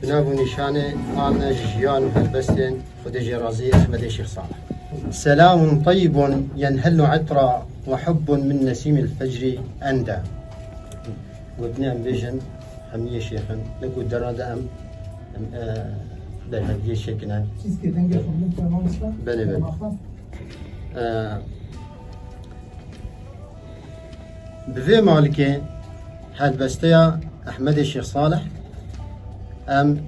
بنابو نشانه آن جيان هلبستن خديجة رازي أحمد الشيخ صالح. سلام طيب ينهل عطرا وحب من نسيم الفجر أندى. ودنا بيجن حمية شيخا لكو درادة أم هدية شيخنا بني بني بفي مالكي هلبستيا أحمد الشيخ صالح ام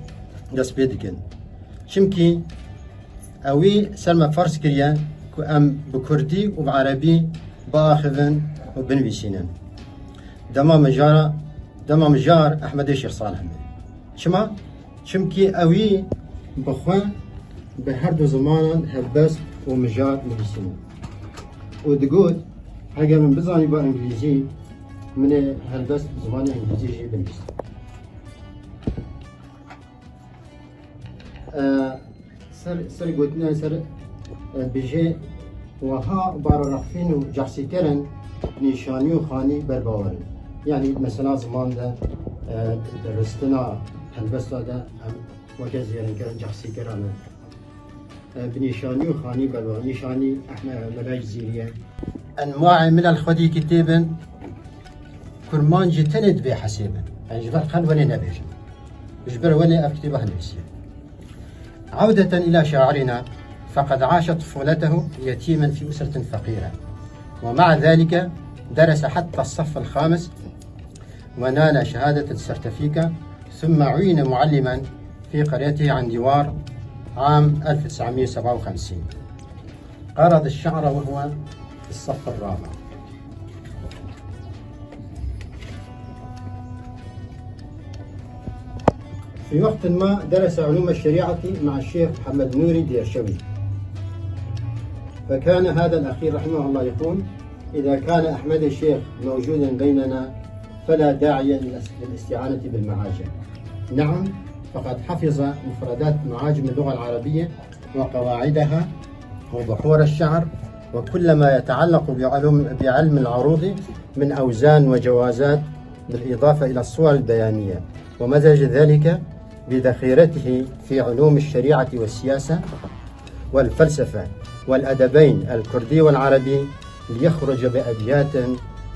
دست بيدكن شمكي اوي سلمى فارس كريا كو ام بكردي وبعربي باخذن وبنفيسينن دما مجار احمد الشيخ صالح شما شمكي اوي بخوا بهردو زمانا هلبس ومجار نفيسينن ودقود هاجر من بزاني با انجليزي من هلبس زماني انجليزي جي بنفيسين سر قلتنا سر بيجي وها بار رخفين وجحسي كرن نشاني وخاني برباورن يعني مثلا زمان ده درستنا هلبستا ده وجزيرن كرن جحسي كرن بنشاني وخاني برباورن نشاني احنا ملاج زيرية انواع من الخدي كتابن كرمان جتند بحسابن يعني جبر خل ولا نبيج جبر ولا اكتبها نفسي. عودة إلى شاعرنا فقد عاش طفولته يتيما في أسرة فقيرة ومع ذلك درس حتى الصف الخامس ونال شهادة السرتفيكا ثم عين معلما في قريته عن دوار عام 1957 قرض الشعر وهو في الصف الرابع. في وقت ما درس علوم الشريعة مع الشيخ محمد نوري ديرشوي فكان هذا الأخير رحمه الله يقول إذا كان أحمد الشيخ موجودا بيننا فلا داعي للاستعانة بالمعاجم. نعم فقد حفظ مفردات معاجم اللغة العربية وقواعدها وبحور الشعر وكل ما يتعلق بعلم العروض من أوزان وجوازات بالإضافة إلى الصور البيانية ومزج ذلك بذخيرته في علوم الشريعة والسياسة والفلسفة والأدبين الكردي والعربي ليخرج بأبيات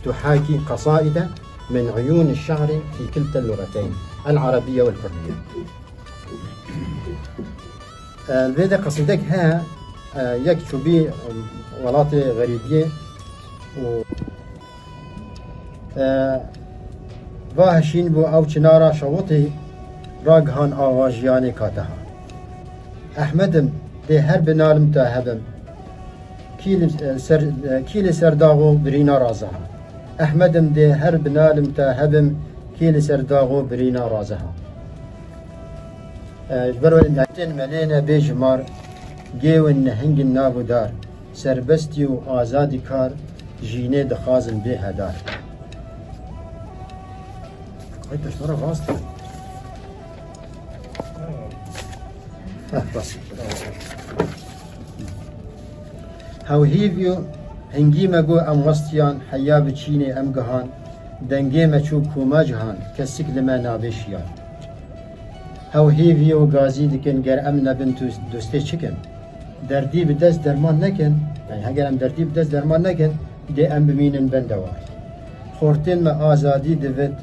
تحاكي قصائد من عيون الشعر في كلتا اللغتين العربية والكردية. البيضة قصيدك ها يكتشو بي ولاتي غريبية واهشين بو او چنارا شوطي راگهان آواجیانی کاتها احمدم ده هر بنالم تا هبم کیل سرداغو برینا رازها احمدم ده هر بنالم تا هبم کیل سرداغو برینا رازها جبرو الاتين ملينا بيجمار جيو النهنج النابو دار سربستي و آزادي كار جيني دخازن بيها دار. هيدا شنو غاصت؟ بس هاو هيفيو هنگي مگو ام وستيان حيا بچيني ام گهان دنگي مچو كوما جهان كسك لما نابشيان هاو هيفيو غازي دكن گر ام نبن دوستي چكن دردي بدس درمان نكن يعني هگر ام دردي بدس درمان نكن دي ام بمينن بندوار خورتين ما آزادي دوت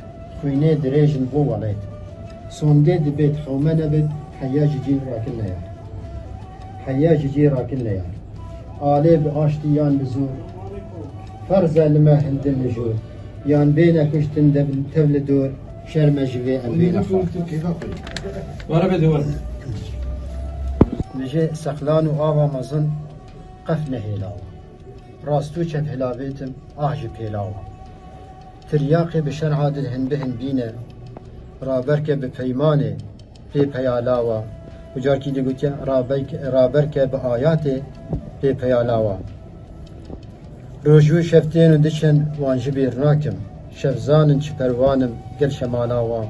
خوينه دريجن بو وليت سونده دبيت حومه نبت حياج جي راكن ليار حياج جي راكن ليار آلي بآشتي يان بزور فرزة لما هند النجور يان بينا كشتن دبل تبل دور شرم جوي ام بينا خاك ورا بدور نجي سخلان و آوا مزن قفنا هيلاو راستو چد هلاويتم آهجب هيلاو ترياقي بشرع دلهن بهن بينا رابركه بپيمانه في پيالاوا وجاركي دي قلت رابركه بآياته في پيالاوا روجو شفتين ودشن وانجبير راكم شفزانن چپروانم قل شمالاوا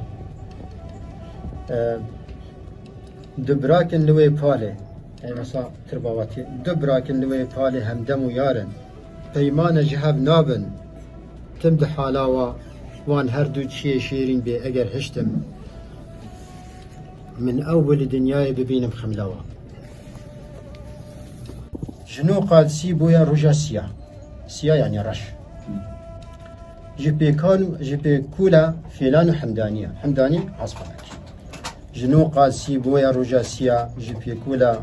دبراكن لوي بالي يعني مثلا ترباواتي دبراكن لوي بالي همدم ويارن پيمان جهب نابن تمدح حالاوا وان هر دو چیه شیرین بی اگر هشتم من أول دنياي ببينم خملاوة جنو قادسي بويا رجا سيا سيا يعني رش جبي كولا فيلان حمدانية حمداني عصبك جنو قادسي بويا رجا سيا جبي كولا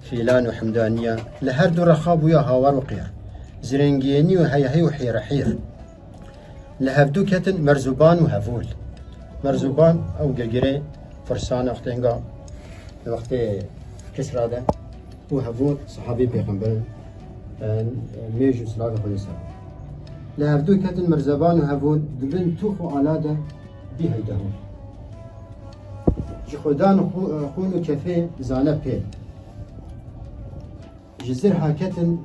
فيلان وحمدانية لهر دو رخاب ويا هاور وقير زرنجيني وهي وحير حير لهفدو كتن مرزوبان وهفول مرزوبان او جرجري فرسان وقتنقا وقت كسرى ده وهفول صحابي بيغمبر ميجو سلاغة خلصة لهفدو كتن مرزوبان وهفول دبن توخو علاده بيهيدهون جي خودان خونو كفي زانه بيل جزر هاكتن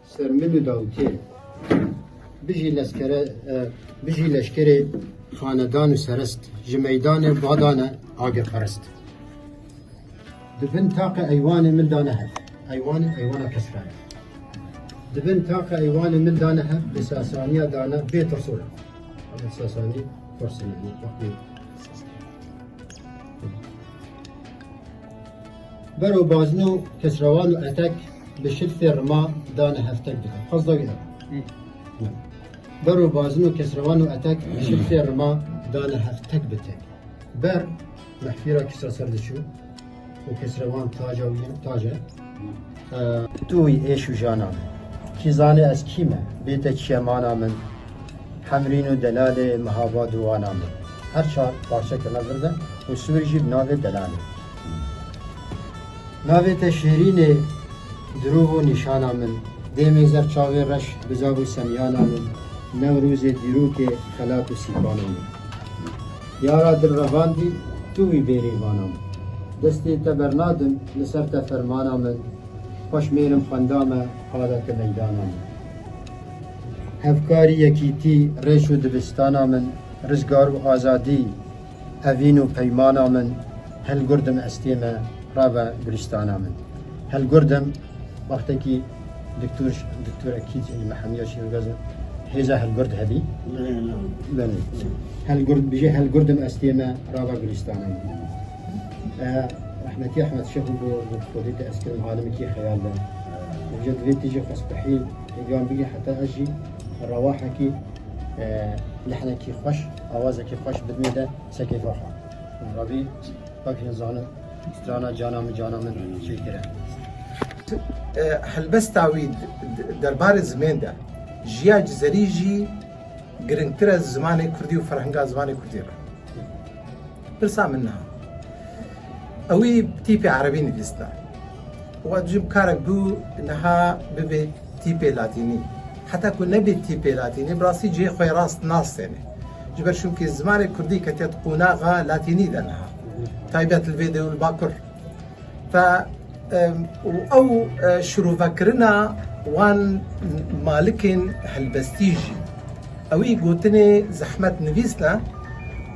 سرملو داوتيل بيجي لشكري خاندان و سرست جميدان بادانه آگر پرست دبن تاق ايوان من دانه هف ايوان كسران دبن تاق ايوان من دانه هف بساسانيا دانه بيت رسول بساساني فرسني وقتي برو بازنو كسروان و اتك بشلف الرما دانه هفتك بتا قصده بها برو بازنو كسروان و اتك بشلف الرما دانه هفتك بتا بر محفيرا كسر سردشو وكسروان تاجه توي ايشو جانا كيزاني از كيمه بيتا كيمانا من حمرين و دلال مهاباد وانا من هر چار بارشا كنا برده و سوري جيب ناوه دلاله ناوه تشهرين دروغ و نشانا من ديمي زر چاوه رش بزاغو سميانا من نوروز دیروک خلاق و سیبانا من یارا در روان دی توی بیری وانا من دستی تبرنادم لسر تفرمانا من خوش میرم خندام حالت میدانا من هفکاری یکیتی ریش و دبستانا من رزگار و آزادی اوین و پیمانا من هل گردم استیم رابع گلستانا من هل گردم وقتی که دکتور اکید محمیه شیل گذر هذا هالقرد هذه؟ لا هالقرد بيجي هالقرد مأستيما رابع قلستانا أحمد شهو بوديت أسكن العالم كي خيال ده وجد بيت تيجي خصبحيل يقام بيجي حتى أجي الرواحة كي لحنا كي خوش أوازة كي خوش بدمي سكي فاخا ربي باكي جانا من شي كده هل بس تعويد دربار زمان ده جيا جزريجي گرنگتر زمان كردي و فرهنگا زمان كردي را برسا منها اوي بتيبي عربي نفسنا وجب كارك بو انها ببي تيبي لاتيني حتى كون نبي تيبي لاتيني براسي جي خوي راس ناس يعني جبر شو كي زمان كردي كتيت قوناغا لاتيني دنها تايبات الفيديو الباكر ف او شروع فكرنا وان مالكن هالبستيجي اوي قوتني زحمة نفيسنا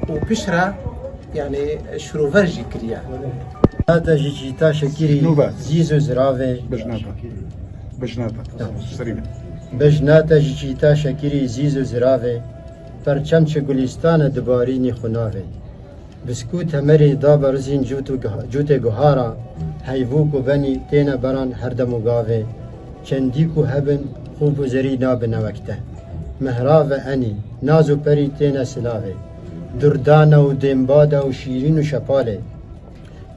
وبشرة يعني شروفرجي كريا هذا جيتا شكيري زيزو زرافي بجناتا جيتا شكيري زيزو زرافي پرچم چه گلستان دبارینی خناوه بسکوت همری دا برزین جوت گوهارا حیوو کو بنی تینا بران هر دمو گاوه چندی کو هبن خوب و زری نابنوکته مهراو انی نازو پری تینا سلاوه دردانه و دنباده و شیرین و شپاله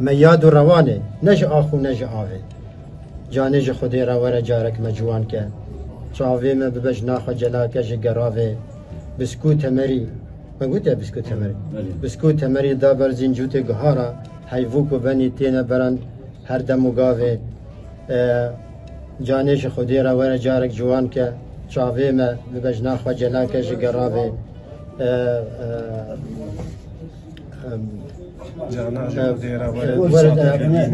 میاد و روانه نج آخو نج آوه جانج خودی رواره جارک مجوان که چاوه ما ببج ناخو جلا که جگراوه بسکوت همری ما قلت يا بسكوت همري بسكوت همري دا برزين جوتي قهارا حيفوكو بني تينا بران هر دمو قاوه جانيش خوديرا ورا جارك جوان كا شاوه ما ببجنا خوا جلاكا جقراوه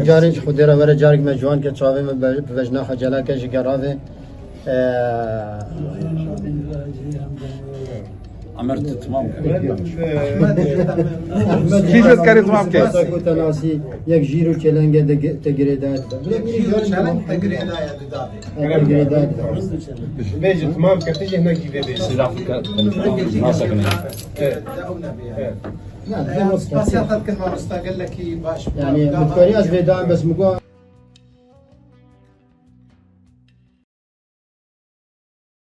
جانيش خوديرا ورا جارك ما جوان كا شاوه ما ببجنا خوا جلاكا جقراوه عمرت تمام كيف تذكري تمام كيف؟ تناسی یک جیرو چلنگه تگریداد چلنگ تقريدا يا دودابي تگریداد بيجي تمام كتجي هناك كيف يدي سيد أفريقيا ناسك دعونا بها نه بس يعطيك كلمة مستقلة كي باش يعني متكاري از ویدان بس مگو